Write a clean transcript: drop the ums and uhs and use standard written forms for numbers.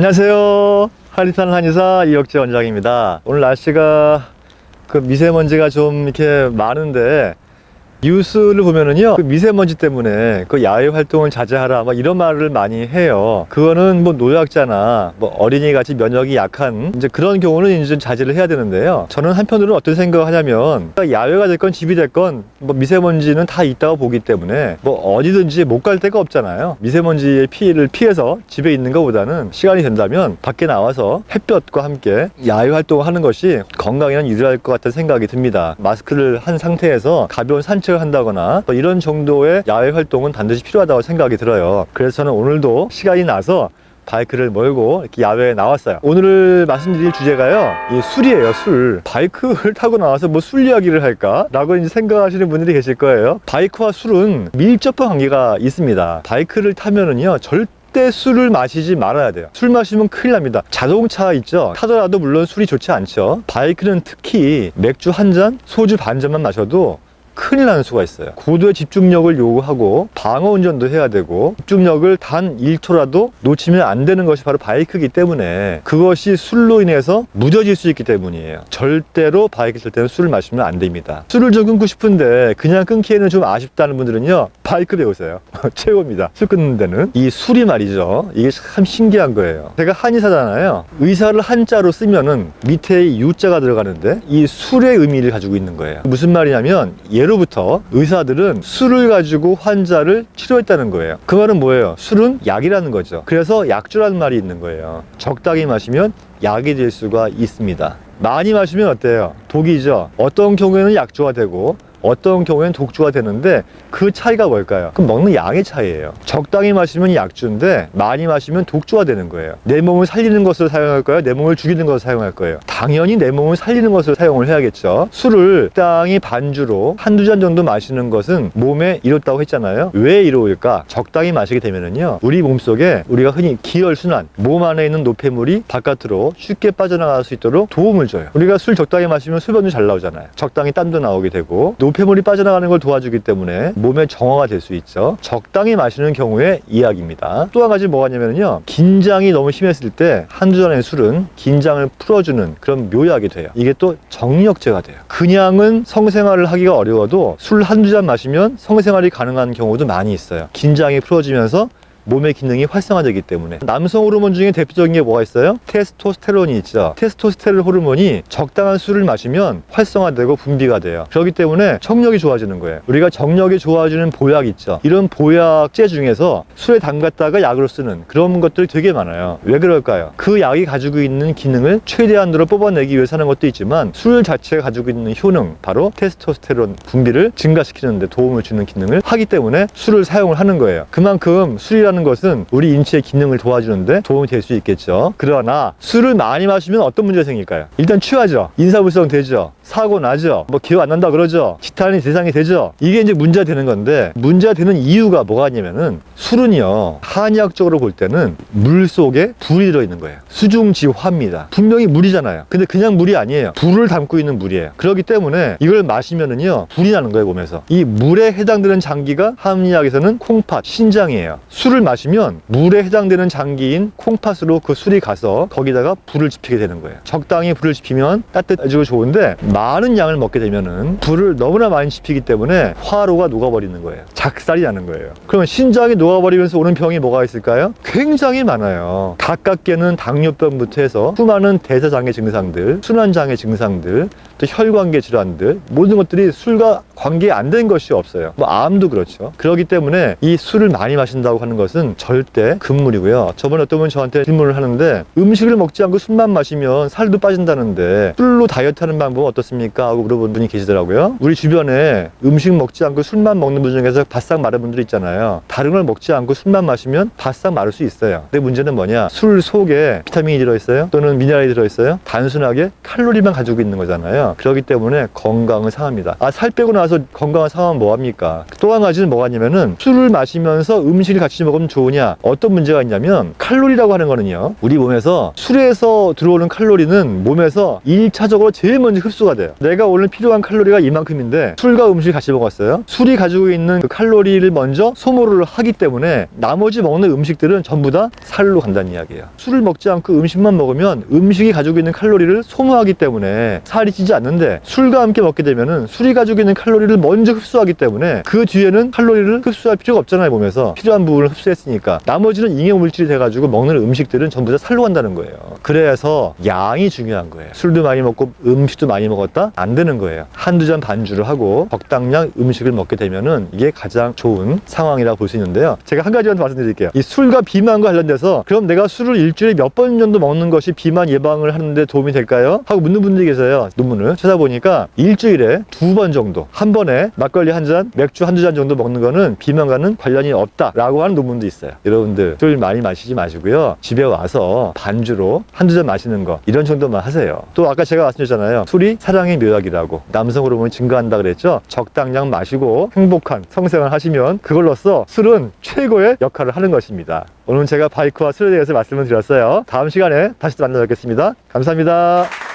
안녕하세요. 한의사는 한의사 이혁재 원장입니다. 오늘 날씨가 미세먼지가 좀 이렇게 많은데 뉴스를 보면은요, 미세먼지 때문에 야외 활동을 자제하라 이런 말을 많이 해요. 그거는 노약자나 어린이 같이 면역이 약한 이제 그런 경우는 이제 자제를 해야 되는데요. 저는 한편으로는 어떤 생각을 하냐면 야외가 됐건 집이 됐건 미세먼지는 다 있다고 보기 때문에 어디든지 못 갈 데가 없잖아요. 미세먼지의 피해를 피해서 집에 있는 것보다는 시간이 된다면 밖에 나와서 햇볕과 함께 야외 활동을 하는 것이 건강에는 유리할 것 같다는 생각이 듭니다. 마스크를 한 상태에서 가벼운 산책을 한다거나 이런 정도의 야외 활동은 반드시 필요하다고 생각이 들어요. 그래서 저는 오늘도 시간이 나서 바이크를 몰고 이렇게 야외에 나왔어요. 오늘 말씀드릴 주제가요, 이 술이에요. 술. 바이크를 타고 나와서 술 이야기를 할까? 라고 이제 생각하시는 분들이 계실 거예요. 바이크와 술은 밀접한 관계가 있습니다. 바이크를 타면은요, 절대 술을 마시지 말아야 돼요. 술 마시면 큰일 납니다. 자동차 있죠? 타더라도 물론 술이 좋지 않죠. 바이크는 특히 맥주 한 잔, 소주 반 잔만 마셔도 큰일 나는 수가 있어요. 고도의 집중력을 요구하고 방어 운전도 해야 되고 집중력을 단 1초라도 놓치면 안 되는 것이 바로 바이크이기 때문에 그것이 술로 인해서 무뎌질 수 있기 때문이에요. 절대로 바이크 탈 때는 술을 마시면 안 됩니다. 술을 좀 끊고 싶은데 그냥 끊기에는 좀 아쉽다는 분들은요, 바이크 배우세요. 최고입니다. 술 끊는 데는. 이 술이 말이죠, 이게 참 신기한 거예요. 제가 한의사잖아요. 의사를 한자로 쓰면은 밑에 유자가 들어가는데 이 술의 의미를 가지고 있는 거예요. 무슨 말이냐면 예로부터 의사들은 술을 가지고 환자를 치료했다는 거예요. 그 말은 뭐예요? 술은 약이라는 거죠. 그래서 약주라는 말이 있는 거예요. 적당히 마시면 약이 될 수가 있습니다. 많이 마시면 어때요? 독이죠. 어떤 경우에는 약주가 되고 어떤 경우에는 독주가 되는데 그 차이가 뭘까요? 그럼 먹는 양의 차이예요. 적당히 마시면 약주인데 많이 마시면 독주가 되는 거예요. 내 몸을 살리는 것을 사용할까요? 내 몸을 죽이는 것을 사용할 거예요. 당연히 내 몸을 살리는 것을 사용을 해야겠죠. 술을 적당히 반주로 한두 잔 정도 마시는 것은 몸에 이롭다고 했잖아요. 왜 이로울까? 적당히 마시게 되면은요, 우리 몸속에 우리가 흔히 기혈순환, 몸 안에 있는 노폐물이 바깥으로 쉽게 빠져나갈 수 있도록 도움을 줘요. 우리가 술 적당히 마시면 소변도 잘 나오잖아요. 적당히 땀도 나오게 되고 노폐물이 빠져나가는 걸 도와주기 때문에 몸의 정화가 될 수 있죠. 적당히 마시는 경우에 이야기입니다. 또 한 가지 뭐가 있냐면요, 긴장이 너무 심했을 때 한두 잔의 술은 긴장을 풀어주는 그런 묘약이 돼요. 이게 또 정력제가 돼요. 그냥은 성생활을 하기가 어려워도 술 한두 잔 마시면 성생활이 가능한 경우도 많이 있어요. 긴장이 풀어지면서 몸의 기능이 활성화되기 때문에. 남성 호르몬 중에 대표적인 게 뭐가 있어요? 테스토스테론이 있죠. 테스토스테론 호르몬이 적당한 술을 마시면 활성화되고 분비가 돼요. 그렇기 때문에 정력이 좋아지는 거예요. 우리가 정력이 좋아지는 보약 있죠. 이런 보약제 중에서 술에 담갔다가 약으로 쓰는 그런 것들이 되게 많아요. 왜 그럴까요? 그 약이 가지고 있는 기능을 최대한으로 뽑아내기 위해서 하는 것도 있지만 술 자체가 가지고 있는 효능, 바로 테스토스테론 분비를 증가시키는 데 도움을 주는 기능을 하기 때문에 술을 사용을 하는 거예요. 그만큼 술이라는 것은 우리 인체의 기능을 도와주는데 도움이 될 수 있겠죠. 그러나 술을 많이 마시면 어떤 문제가 생길까요? 일단 취하죠. 인사불성 되죠. 사고 나죠. 기억 안 난다 그러죠. 지탄이 대상이 되죠. 이게 이제 문제가 되는 건데, 문제가 되는 이유가 뭐가 있냐면은 술은요, 한의학적으로 볼 때는 물 속에 불이 들어있는 거예요. 수중지화입니다. 분명히 물이잖아요. 근데 그냥 물이 아니에요. 불을 담고 있는 물이에요. 그렇기 때문에 이걸 마시면은요, 불이 나는 거예요, 몸에서. 이 물에 해당되는 장기가 한의학에서는 콩팥, 신장이에요. 술을 마시면 물에 해당되는 장기인 콩팥으로 그 술이 가서 거기다가 불을 지피게 되는 거예요. 적당히 불을 지피면 따뜻해지고 좋은데 많은 양을 먹게 되면은 불을 너무나 많이 지피기 때문에 화로가 녹아버리는 거예요. 작살이 나는 거예요. 그러면 신장이 녹아버리면서 오는 병이 뭐가 있을까요? 굉장히 많아요. 가깝게는 당뇨병부터 해서 수많은 대사장애 증상들, 순환장애 증상들, 또 혈관계 질환들, 모든 것들이 술과 관계 안 된 것이 없어요. 암도 그렇죠. 그렇기 때문에 이 술을 많이 마신다고 하는 것은 절대 금물이고요. 저번에 어떤 분이 저한테 질문을 하는데, 음식을 먹지 않고 술만 마시면 살도 빠진다는데 술로 다이어트 하는 방법은 어떻습니까? 하고 물어본 분이 계시더라고요. 우리 주변에 음식 먹지 않고 술만 먹는 분 중에서 바싹 마른 분들 있잖아요. 다른 걸 먹지 않고 술만 마시면 바싹 마를 수 있어요. 근데 문제는 뭐냐? 술 속에 비타민이 들어있어요? 또는 미네랄이 들어있어요? 단순하게 칼로리만 가지고 있는 거잖아요. 그렇기 때문에 건강을 상합니다. 살 빼고 나서 건강을 상하면 뭐합니까? 또 한 가지는 뭐가 있냐면은, 술을 마시면서 음식을 같이 먹으면 좋으냐? 어떤 문제가 있냐면, 칼로리라고 하는 거는요, 우리 몸에서 술에서 들어오는 칼로리는 몸에서 1차적으로 제일 먼저 흡수가 돼요. 내가 오늘 필요한 칼로리가 이만큼인데 술과 음식을 같이 먹었어요. 술이 가지고 있는 그 칼로리를 먼저 소모를 하기 때문에 나머지 먹는 음식들은 전부 다 살로 간다는 이야기예요. 술을 먹지 않고 음식만 먹으면 음식이 가지고 있는 칼로리를 소모하기 때문에 살이 찌지 않는데, 술과 함께 먹게 되면은 술이 가지고 있는 칼로리를 먼저 흡수하기 때문에 그 뒤에는 칼로리를 흡수할 필요가 없잖아요. 몸에서 필요한 부분을 흡수했으니까 나머지는 잉여물질이 돼가지고 먹는 음식들은 전부 다 살로 간다는 거예요. 그래서 양이 중요한 거예요. 술도 많이 먹고 음식도 많이 먹었다? 안 되는 거예요. 한두 잔 반주를 하고 적당량 음식을 먹게 되면은 이게 가장 좋은 상황이라고 볼 수 있는데요. 제가 한 가지만 더 말씀드릴게요. 이 술과 비만과 관련돼서 그럼 내가 술을 일주일에 몇 번 정도 먹는 것이 비만 예방을 하는데 도움이 될까요? 하고 묻는 분들이 계세요. 논문을 찾아보니까 일주일에 2번 정도, 한 번에 막걸리 한 잔, 맥주 한두 잔 정도 먹는 거는 비만과는 관련이 없다라고 하는 논문도 있어요. 여러분들 술 많이 마시지 마시고요. 집에 와서 반주로 한두 잔 마시는 거, 이런 정도만 하세요. 또 아까 제가 말씀드렸잖아요. 술이 사랑의 묘약이라고, 남성 호르몬이 증가한다 그랬죠. 적당량 마시고 행복한 성생활 하시면 그걸로써 술은 최고의 역할을 하는 것입니다. 오늘 제가 바이크와 술에 대해서 말씀을 드렸어요. 다음 시간에 다시 또 만나 뵙겠습니다. 감사합니다.